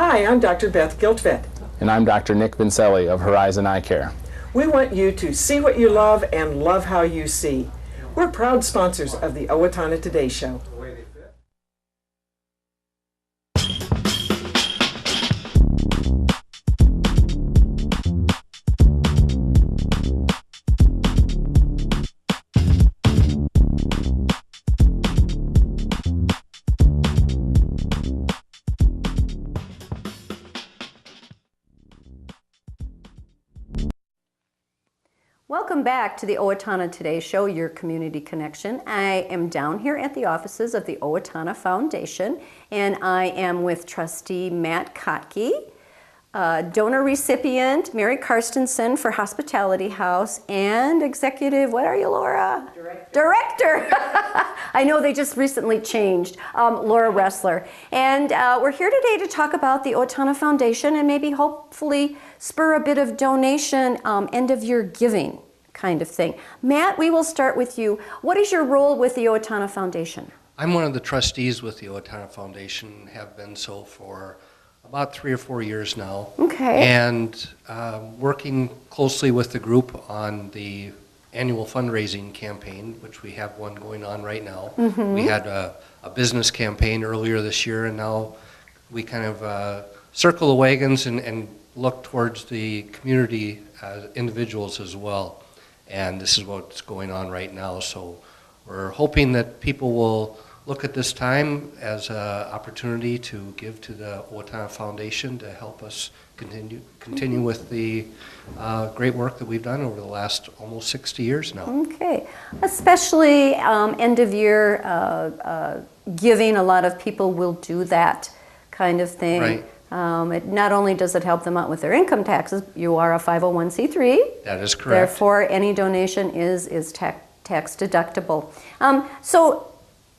Hi, I'm Dr. Beth Giltvet. And I'm Dr. Nick Vincelli of Horizon Eye Care. We want you to see what you love and love how you see. We're proud sponsors of the Owatonna Today Show. Welcome back to the Owatonna Today Show, your community connection. I am down here at the offices of the Owatonna Foundation, and I am with Trustee Matt Kotke, donor recipient Mary Karstensen for Hospitality House, and executive, what are you, Laura? Director. I know they just recently changed, Laura Ressler. And we're here today to talk about the Owatonna Foundation and maybe hopefully spur a bit of donation, end of year giving kind of thing. Matt, we will start with you. What is your role with the Owatonna Foundation? I'm one of the trustees with the Owatonna Foundation, have been so for about 3 or 4 years now. Okay. And working closely with the group on the annual fundraising campaign, which we have one going on right now. Mm-hmm. We had a business campaign earlier this year, and now we kind of circle the wagons and look towards the community individuals as well. And this is what's going on right now. So we're hoping that people will look at this time as an opportunity to give to the Owatonna Foundation to help us continue with the great work that we've done over the last almost 60 years now. Okay, especially end of year giving, a lot of people will do that kind of thing. Right. Not only does it help them out with their income taxes, you are a 501c3. That is correct. Therefore, any donation is tax deductible. So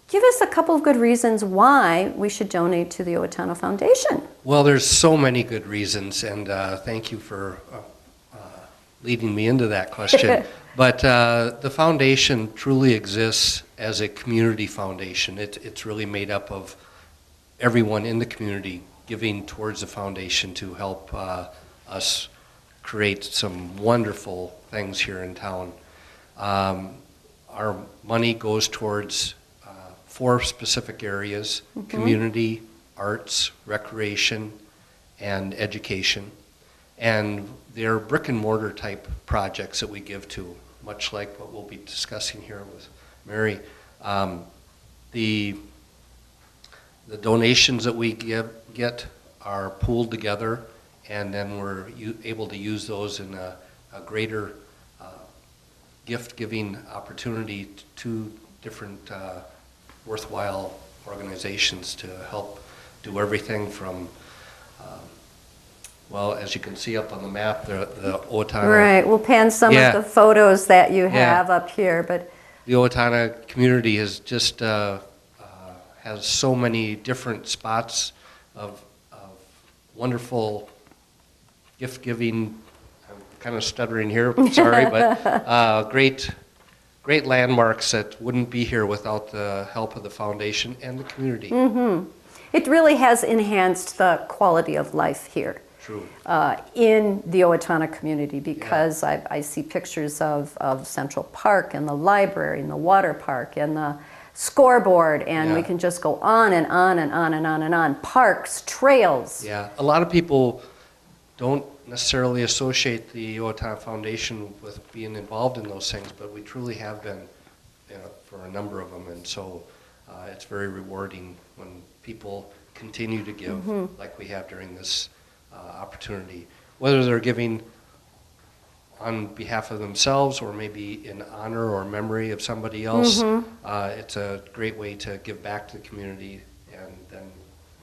give us a couple of good reasons why we should donate to the Owatonna Foundation. Well, there's so many good reasons, and thank you for leading me into that question. But the foundation truly exists as a community foundation. It's really made up of everyone in the community giving towards the foundation to help us create some wonderful things here in town. Our money goes towards 4 specific areas: mm-hmm. community, arts, recreation, and education. And they're brick and mortar type projects that we give to, much like what we'll be discussing here with Mary. The donations that we get are pooled together, and then we're able to use those in a greater gift-giving opportunity to different worthwhile organizations to help do everything from, well, as you can see up on the map, the Owatonna. Right, we'll pan some of the photos that you have up here, but the Owatonna community is just has so many different spots of wonderful gift-giving. I'm kind of stuttering here, sorry, but great landmarks that wouldn't be here without the help of the foundation and the community. Mm-hmm. It really has enhanced the quality of life here. True. In the Owatonna community, because I see pictures of Central Park and the library and the water park and the scoreboard, and we can just go on and on and on and on and on. Parks, trails. Yeah, a lot of people don't necessarily associate the Owatonna Foundation with being involved in those things, but we truly have been, for a number of them, and so it's very rewarding when people continue to give, mm-hmm. like we have during this opportunity, whether they're giving on behalf of themselves or maybe in honor or memory of somebody else. Mm-hmm. It's a great way to give back to the community, and then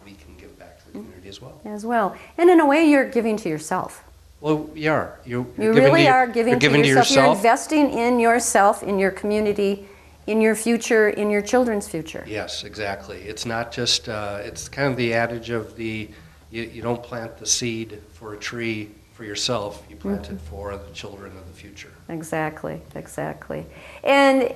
we can give back to the community as well. And in a way, you're giving to yourself. Well, you are. You really are giving to yourself. You're investing in yourself, in your community, in your future, in your children's future. Yes, exactly. It's not just, it's kind of the adage of you don't plant the seed for a tree for yourself, you plant it for the children of the future. Exactly. And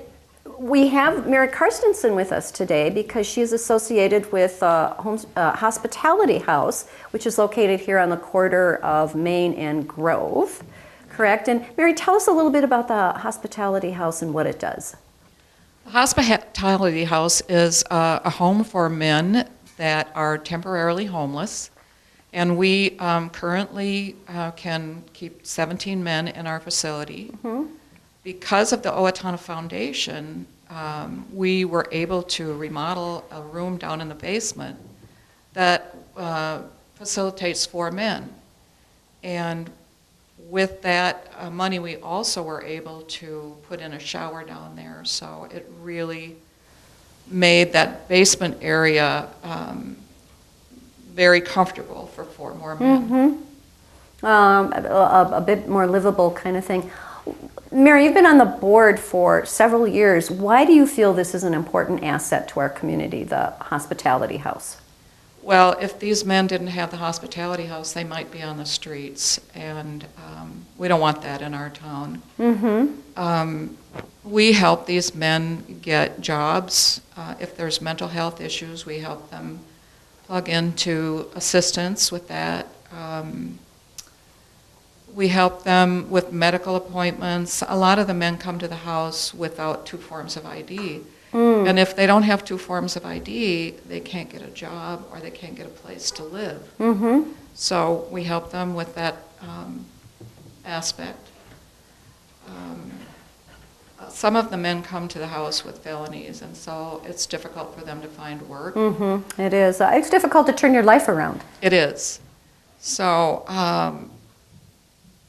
we have Mary Karstensen with us today because she is associated with Hospitality House, which is located here on the corner of Main and Grove, correct? And Mary, tell us a little bit about the Hospitality House and what it does. The Hospitality House is a home for men that are temporarily homeless, and we currently can keep 17 men in our facility. Mm-hmm. Because of the Owatonna Foundation, we were able to remodel a room down in the basement that facilitates 4 men. And with that money, we also were able to put in a shower down there. So it really made that basement area very comfortable for 4 more men. Mm-hmm. A bit more livable kind of thing. Mary, you've been on the board for several years. Why do you feel this is an important asset to our community, the Hospitality House? Well, if these men didn't have the Hospitality House, they might be on the streets, and we don't want that in our town. Mm-hmm. We help these men get jobs. If there's mental health issues, we help them plug into assistance with that. We help them with medical appointments. A lot of the men come to the house without 2 forms of ID. And if they don't have 2 forms of ID, they can't get a job or they can't get a place to live. Mm-hmm. So we help them with that aspect. Some of the men come to the house with felonies, and so it's difficult for them to find work. Mm-hmm. It is. It's difficult to turn your life around. It is. So,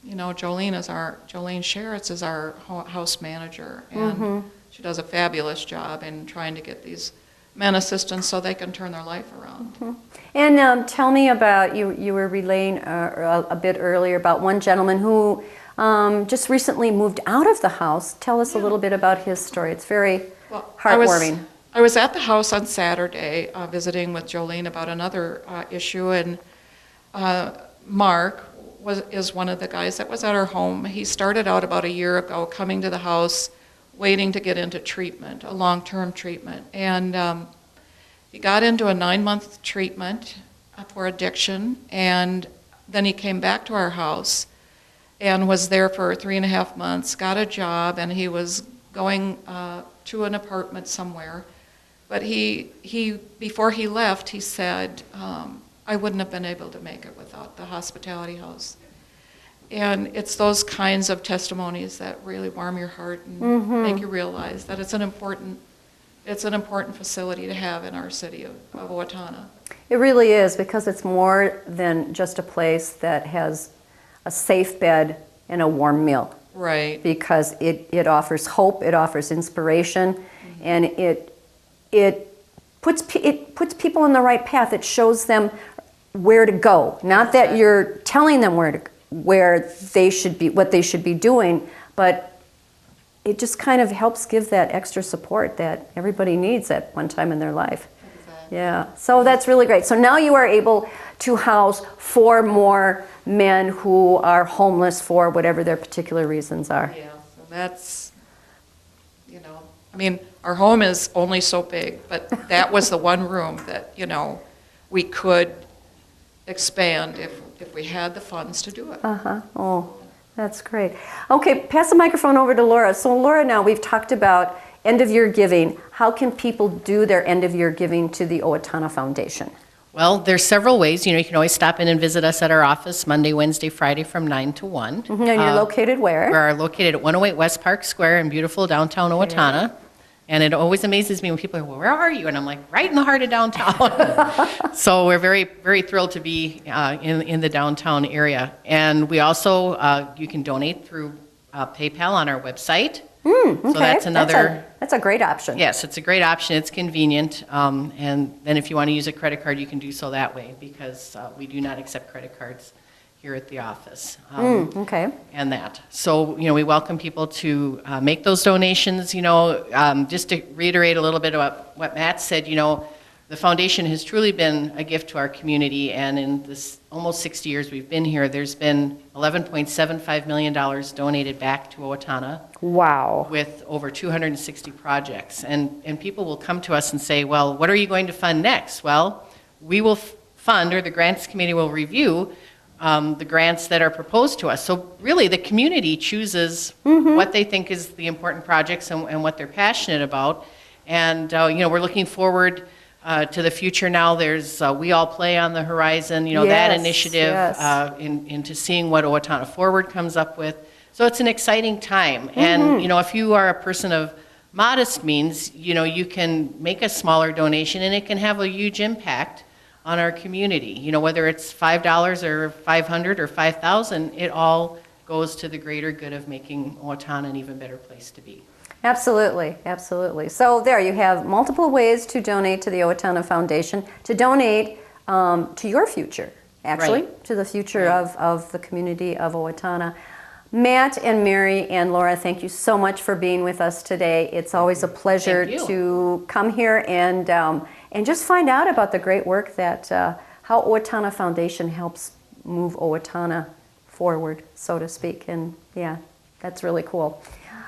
you know, Jolene Sheritz is our house manager, and she does a fabulous job in trying to get these men assistance so they can turn their life around. Mm-hmm. And tell me about, you were relaying a bit earlier about one gentleman who just recently moved out of the house. Tell us a little bit about his story. It's very heartwarming. I was at the house on Saturday visiting with Jolene about another issue, and Mark is one of the guys that was at our home. He started out about a year ago coming to the house waiting to get into treatment, a long-term treatment. And he got into a 9-month treatment for addiction, and then he came back to our house and was there for 3.5 months, got a job, and he was going to an apartment somewhere. But he before he left, he said, I wouldn't have been able to make it without the Hospitality House. And it's those kinds of testimonies that really warm your heart and make you realize that it's an important facility to have in our city of Owatonna. It really is, because it's more than just a place that has a safe bed and a warm meal. Right. Because it offers hope, it offers inspiration, and it puts people on the right path. It shows them where to go. Not that you're telling them where they should be, what they should be doing, but it just kind of helps give that extra support that everybody needs at one time in their life. Exactly. Yeah, so that's really great. So now you are able to house 4 more men who are homeless for whatever their particular reasons are. Yeah, so that's, you know, I mean, our home is only so big, but that was the one room that, you know, we could expand if we had the funds to do it. Oh, that's great. Okay, pass the microphone over to Laura. So Laura, now we've talked about end of year giving. How can people do their end of year giving to the Owatonna Foundation? Well, there's several ways. You know, you can always stop in and visit us at our office Monday, Wednesday, Friday from 9 to 1. Mm-hmm. And you're located where? We are located at 108 West Park Square in beautiful downtown Owatonna. Okay. And it always amazes me when people are, well, where are you? And I'm like, right in the heart of downtown. So we're very, very thrilled to be in the downtown area. And we also, you can donate through PayPal on our website. Okay. So that's another. That's a great option. Yes, it's a great option. It's convenient. And then if you want to use a credit card, you can do so that way, because we do not accept credit cards here at the office. Okay. And that. So, you know, we welcome people to make those donations. You know, just to reiterate a little bit about what Matt said, you know, the foundation has truly been a gift to our community, and in this almost 60 years we've been here, there's been $11.75 million donated back to Owatonna. Wow. With over 260 projects. And people will come to us and say, well, what are you going to fund next? Well, we will fund, or the grants committee will review the grants that are proposed to us. So really the community chooses what they think is the important projects and what they're passionate about. And we're looking forward to the future now. There's We All Play on the horizon, that initiative, into seeing what Owatonna Forward comes up with. So it's an exciting time. And, if you are a person of modest means, you can make a smaller donation and it can have a huge impact on our community. Whether it's $5 or $500 or $5,000, it all goes to the greater good of making Owatonna an even better place to be. Absolutely, absolutely. So there you have multiple ways to donate to the Owatonna Foundation, to donate to your future, actually, to the future of the community of Owatonna. Matt and Mary and Laura, thank you so much for being with us today. It's always a pleasure to come here and just find out about the great work that how Owatonna Foundation helps move Owatonna forward, so to speak. And yeah, that's really cool.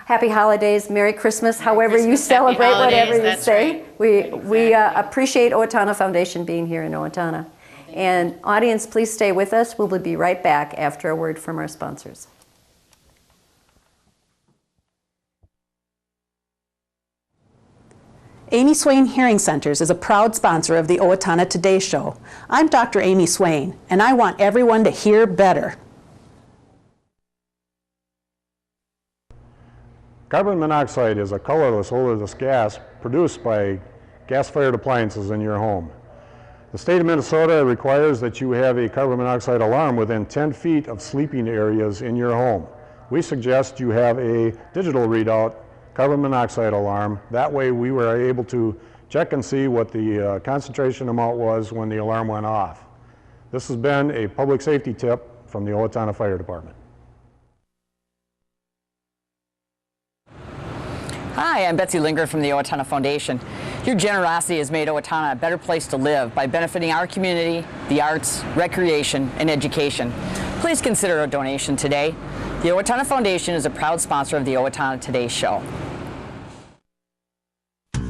Happy holidays, Merry Christmas, however you celebrate, whatever you say. We appreciate Owatonna Foundation being here in Owatonna. And audience, please stay with us. We'll be right back after a word from our sponsors. Amy Swain Hearing Centers is a proud sponsor of the Owatonna Today Show. I'm Dr. Amy Swain, and I want everyone to hear better. Carbon monoxide is a colorless, odorless gas produced by gas-fired appliances in your home. The state of Minnesota requires that you have a carbon monoxide alarm within 10 feet of sleeping areas in your home. We suggest you have a digital readout carbon monoxide alarm. That way we were able to check and see what the concentration amount was when the alarm went off. This has been a public safety tip from the Owatonna Fire Department. Hi, I'm Betsy Linger from the Owatonna Foundation. Your generosity has made Owatonna a better place to live by benefiting our community, the arts, recreation, and education. Please consider a donation today. The Owatonna Foundation is a proud sponsor of the Owatonna Today Show.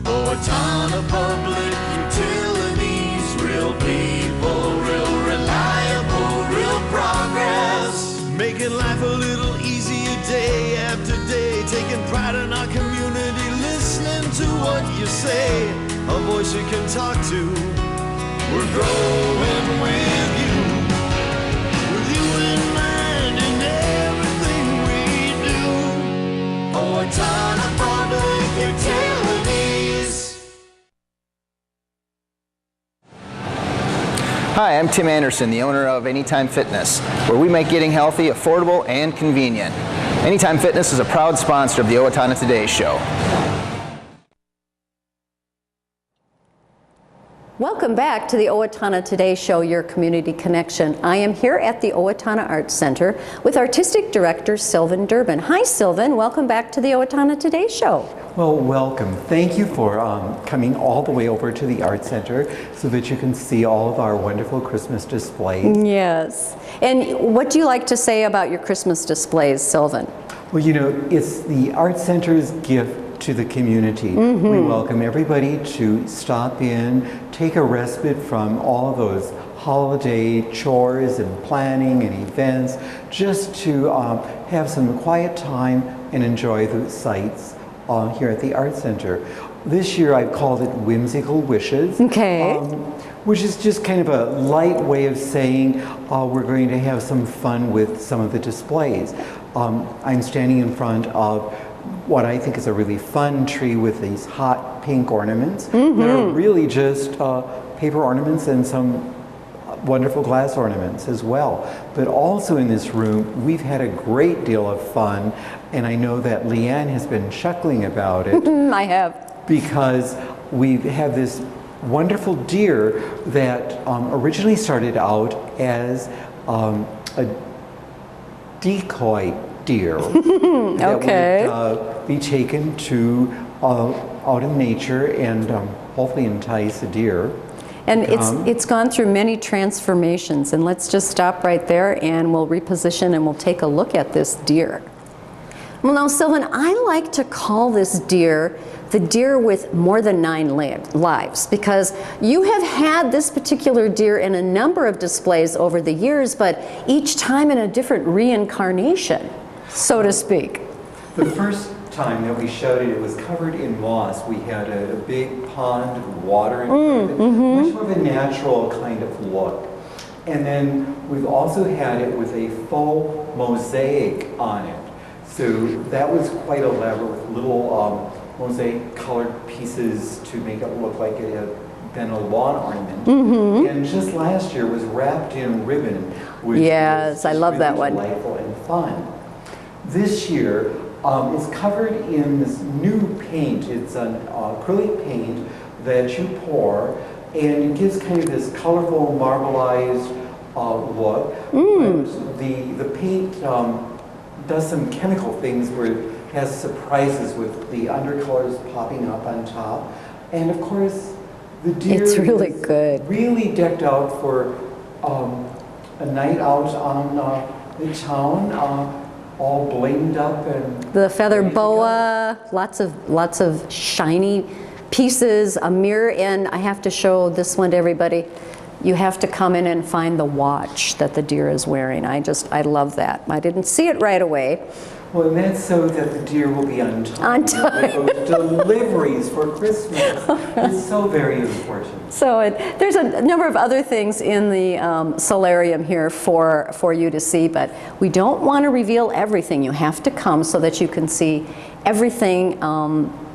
Owatonna Public Utilities, real people, real reliable, real progress. Making life a little easier day after day, taking pride in our community, listening to what you say, a voice you can talk to. We're growing with you in mind in everything we do. Owatonna Public Utilities. Hi, I'm Tim Anderson, the owner of Anytime Fitness, where we make getting healthy affordable and convenient. Anytime Fitness is a proud sponsor of the Owatonna Today Show. Welcome back to the Owatonna Today Show, your community connection. I am here at the Owatonna Arts Center with Artistic Director Sylvan Durbin. Hi Sylvan, welcome back to the Owatonna Today Show. Well, welcome. Thank you for coming all the way over to the Arts Center so that you can see all of our wonderful Christmas displays. Yes. And what do you like to say about your Christmas displays, Sylvan? Well, you know, it's the Arts Center's gift to the community. We welcome everybody to stop in, take a respite from all of those holiday chores and planning and events, just to have some quiet time and enjoy the sights here at the Arts Center. This year I've called it Whimsical Wishes. Okay. Which is just kind of a light way of saying we're going to have some fun with some of the displays. I'm standing in front of what I think is a really fun tree with these hot pink ornaments that are really just paper ornaments and some wonderful glass ornaments as well. But also in this room, we've had a great deal of fun, and I know that Leanne has been chuckling about it. I have. Because we have this wonderful deer that originally started out as a decoy deer that would be taken to out in nature and hopefully entice a deer. And it's gone through many transformations, and let's just stop right there and we'll reposition and we'll take a look at this deer. Well, now, Sylvan, I like to call this deer the deer with more than 9 lives, because you have had this particular deer in a number of displays over the years, but each time in a different reincarnation, so to speak. The first time that we showed it, it was covered in moss. We had a big pond of water in front of it, much more of a natural kind of look. And then we've also had it with a faux mosaic on it. So that was quite elaborate with little mosaic colored pieces to make it look like it had been a lawn ornament. And just last year was wrapped in ribbon, which yes, I love really that one. Delightful and fun. This year, it's covered in this new paint. It's an acrylic paint that you pour, and it gives kind of this colorful, marbleized look. But the paint does some chemical things where it has surprises with the undercolors popping up on top. And of course, the deer it's really is good. Really decked out for a night out on the town. All blinged up and the feather boa, lots of shiny pieces, a mirror, and I have to show this one to everybody. You have to come in and find the watch that the deer is wearing. I love that. I didn't see it right away. Well, and that's so that the deer will be on time. On time. With those deliveries for Christmas. It's so very important. So there's a number of other things in the solarium here for you to see, but we don't want to reveal everything. You have to come so that you can see everything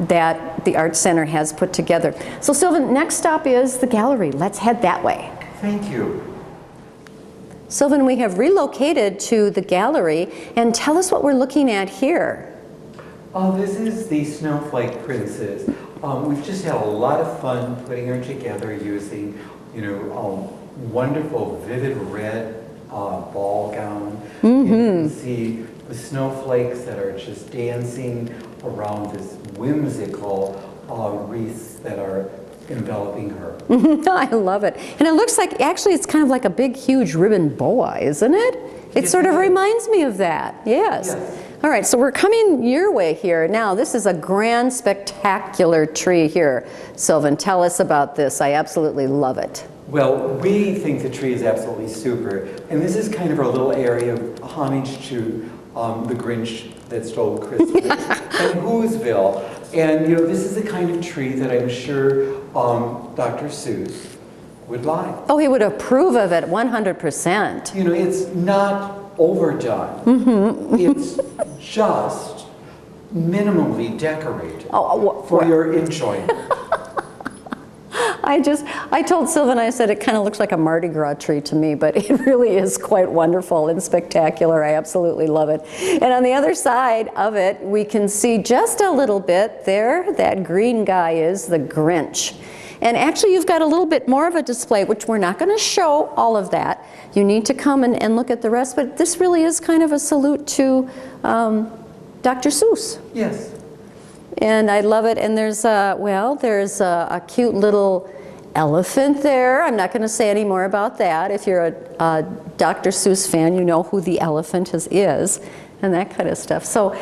that the Art Center has put together. So Sylvan, next stop is the gallery. Let's head that way. Thank you. Sylvan, we have relocated to the gallery, and tell us what we're looking at here. This is the Snowflake Princess. We've just had a lot of fun putting her together using, wonderful vivid red ball gown. You can see the snowflakes that are just dancing around this whimsical wreaths that are enveloping her. I love it. And it looks like, actually, it's kind of like a big, huge ribbon boa, isn't it? It sort of reminds me of that. Yes. All right, so we're coming your way here. Now, this is a grand, spectacular tree here. Sylvan, tell us about this. I absolutely love it. Well, we think the tree is absolutely super. And this is kind of our little area of homage to the Grinch that stole Christmas and Whoville. And, this is the kind of tree that I'm sure Dr. Seuss would like. Oh, he would approve of it 100%. It's not overdone. It's just minimally decorated for your enjoyment. I told Sylvan, I said, it kind of looks like a Mardi Gras tree to me, but it really is quite wonderful and spectacular. I absolutely love it. And on the other side of it, we can see just a little bit there, that green guy is the Grinch. And actually, you've got a little bit more of a display, which we're not going to show all of that. You need to come and look at the rest, but this really is kind of a salute to Dr. Seuss. Yes. And I love it. And there's a cute little elephant there. I'm not going to say any more about that. If you're a Dr. Seuss fan, you know who the elephant is and that kind of stuff. So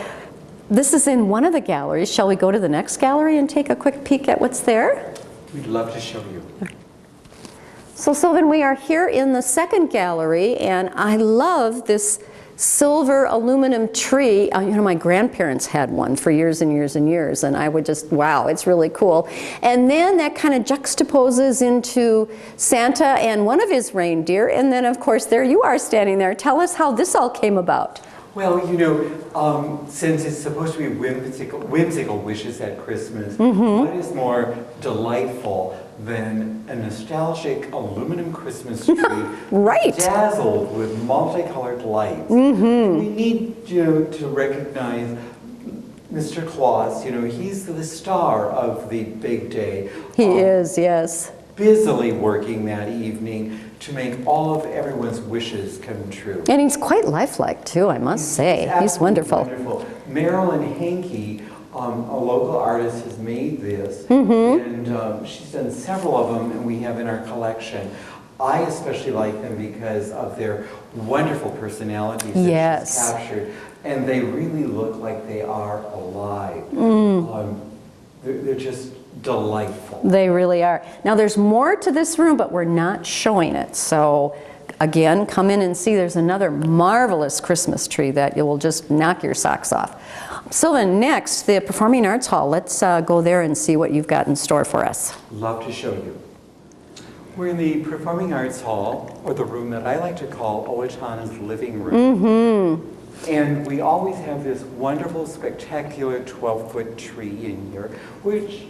this is in one of the galleries. Shall we go to the next gallery and take a quick peek at what's there? We'd love to show you. So Sylvan, we are here in the second gallery, and I love this silver aluminum tree. My grandparents had one for years and years and years, and I would just, wow, it's really cool. And then that kind of juxtaposes into Santa and one of his reindeer, and then of course there you are standing there. Tell us how this all came about. Well, since it's supposed to be whimsical wishes at Christmas, what is more delightful than a nostalgic aluminum Christmas tree right. dazzled with multicolored lights? We need to recognize Mr. Claus. He's the star of the big day. He is, yes. Busily working that evening to make all of everyone's wishes come true. And he's quite lifelike too, I must say. He's wonderful. Meryl and Hanky A local artist has made this, and she's done several of them, and we have in our collection. I especially like them because of their wonderful personalities that she's captured, and they really look like they are alive. They're just delightful. They really are. Now there's more to this room, but we're not showing it. So again, come in and see. There's another marvelous Christmas tree that you will just knock your socks off. Sylvan, next, the Performing Arts Hall. Let's go there and see what you've got in store for us. Love to show you. We're in the Performing Arts Hall, or the room that I like to call Owatonna's living room. And we always have this wonderful, spectacular 12-foot tree in here, which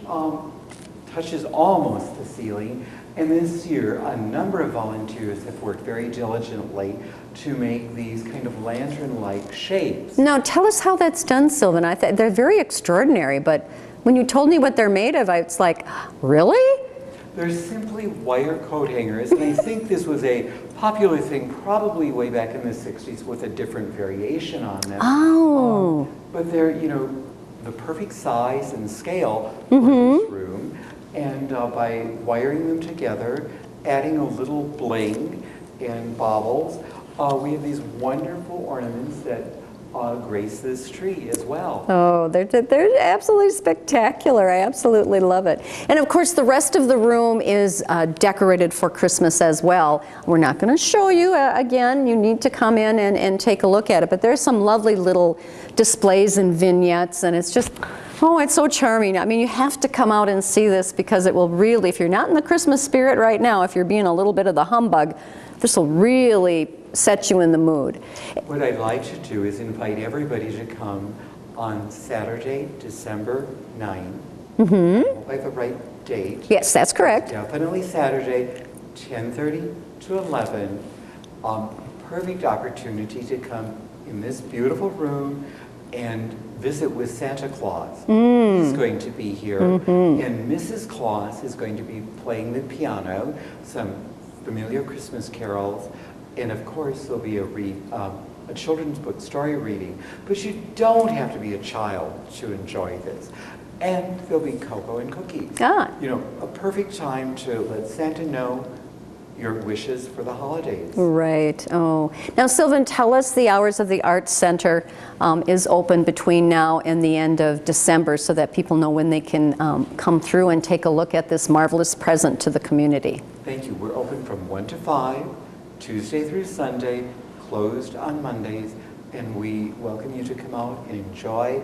touches almost the ceiling. And this year, a number of volunteers have worked very diligently to make these kind of lantern-like shapes. Now, tell us how that's done, Sylvan. They're very extraordinary, but when you told me what they're made of, it's like, really? They're simply wire coat hangers, and I think this was a popular thing probably way back in the 60s with a different variation on them. Oh. But they're, you know, the perfect size and scale for this room, and by wiring them together, adding a little bling and baubles, we have these wonderful ornaments that grace this tree as well. Oh, they're absolutely spectacular. I absolutely love it. And of course, the rest of the room is decorated for Christmas as well. We're not going to show you again. You need to come in and take a look at it. But there's some lovely little displays and vignettes, and it's just, oh, it's so charming. I mean, you have to come out and see this because it will really, if you're not in the Christmas spirit right now, if you're being a little bit of the humbug, this will really set you in the mood. What I'd like to do is invite everybody to come on Saturday, December 9th. I hope I have the right date. Yes, that's correct. Definitely Saturday, 10:30 to 11. Perfect opportunity to come in this beautiful room and visit with Santa Claus. He's going to be here. And Mrs. Claus is going to be playing the piano, some familiar Christmas carols, and of course there'll be a children's book story reading. But you don't have to be a child to enjoy this. And there'll be cocoa and cookies. You know, a perfect time to let Santa know your wishes for the holidays. Right. Oh. Now, Sylvan, tell us the hours of the Arts Center is open between now and the end of December so that people know when they can come through and take a look at this marvelous present to the community. Thank you. We're open from 1 to 5, Tuesday through Sunday, closed on Mondays, and we welcome you to come out and enjoy,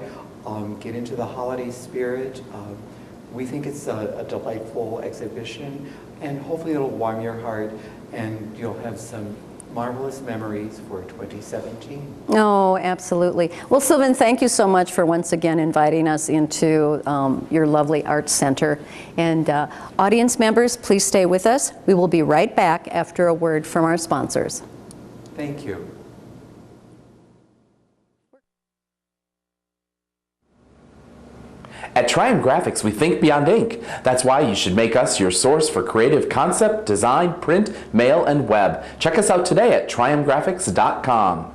get into the holiday spirit. We think it's a delightful exhibition, and hopefully it'll warm your heart and you'll have some marvelous memories for 2017. Oh, absolutely. Well, Sylvan, thank you so much for once again inviting us into your lovely Arts Center. And audience members, please stay with us. We will be right back after a word from our sponsors. Thank you. At Triumph Graphics, we think beyond ink. That's why you should make us your source for creative concept, design, print, mail, and web. Check us out today at triumphgraphics.com.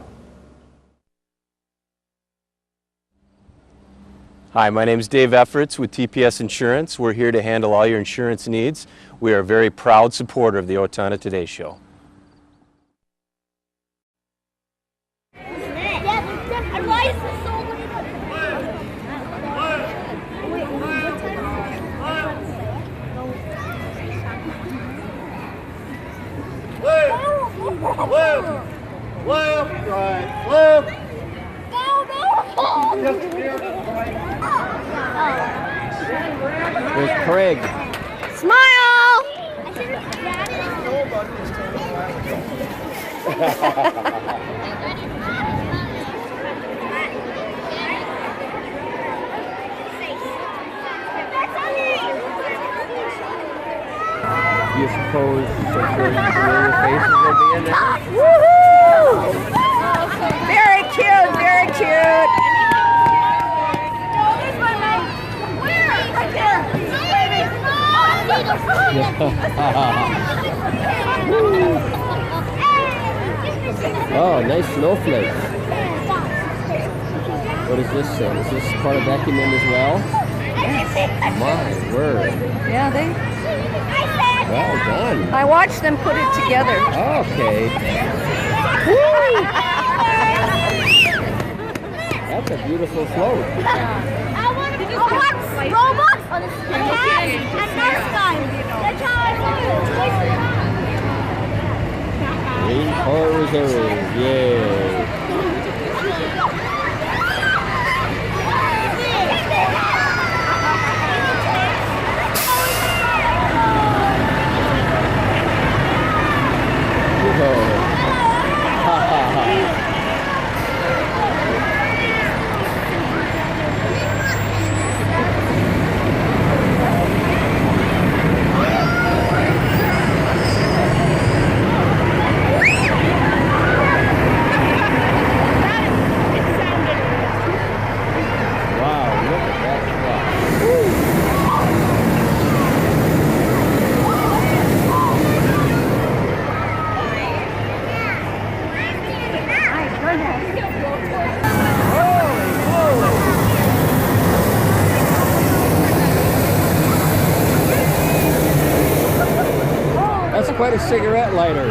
Hi, my name is Dave Efforts with TPS Insurance. We're here to handle all your insurance needs. We are a very proud supporter of the Owatonna Today Show. Left, right, left. There's Craig. Smile! You suppose some familiar faces will be in there? Woohoo! Very cute, very cute. Oh, nice snowflakes. What does this say? Is this part of Ecumen as well? My word. Yeah, Well done. I watched them put it together. Okay. That's a beautiful float. Robots and cats and nice guys. That's how I Rainfall Reserve. Yay. That's quite a cigarette lighter.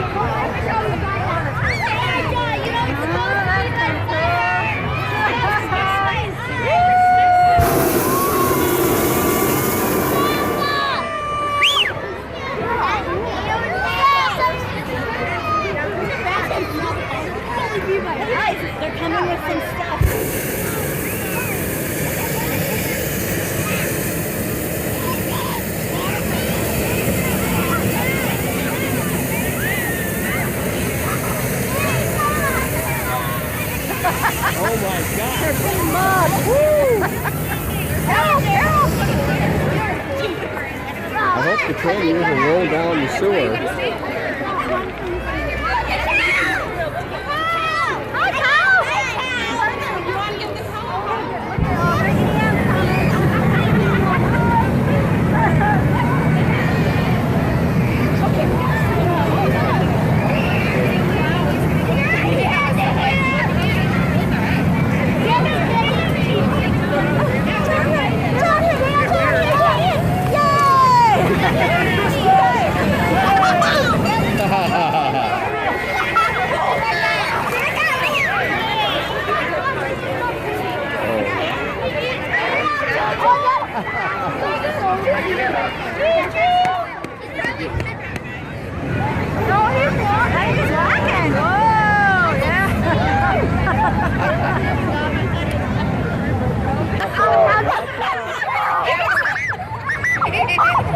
They're coming with some stuff. Oh my God. They're big mud. Woo! Help! Help! I hope the train doesn't roll down the sewer.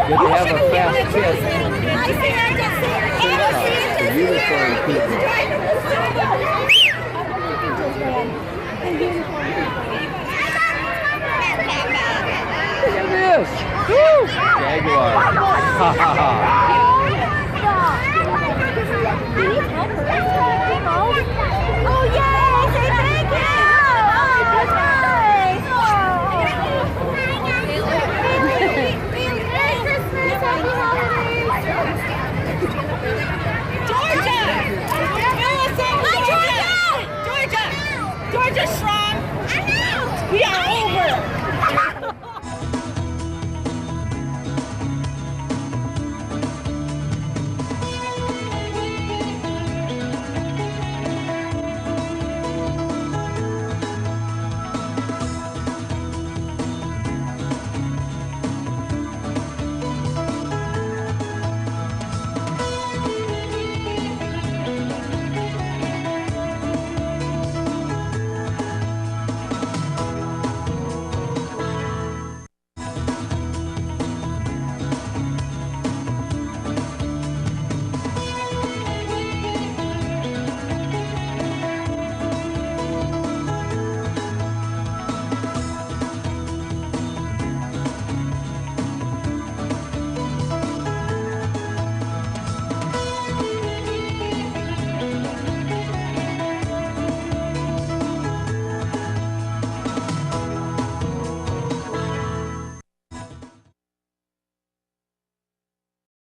Good to have a fast kid. The unicorn people. Look at this. Woo! Jaguar. Ha ha ha.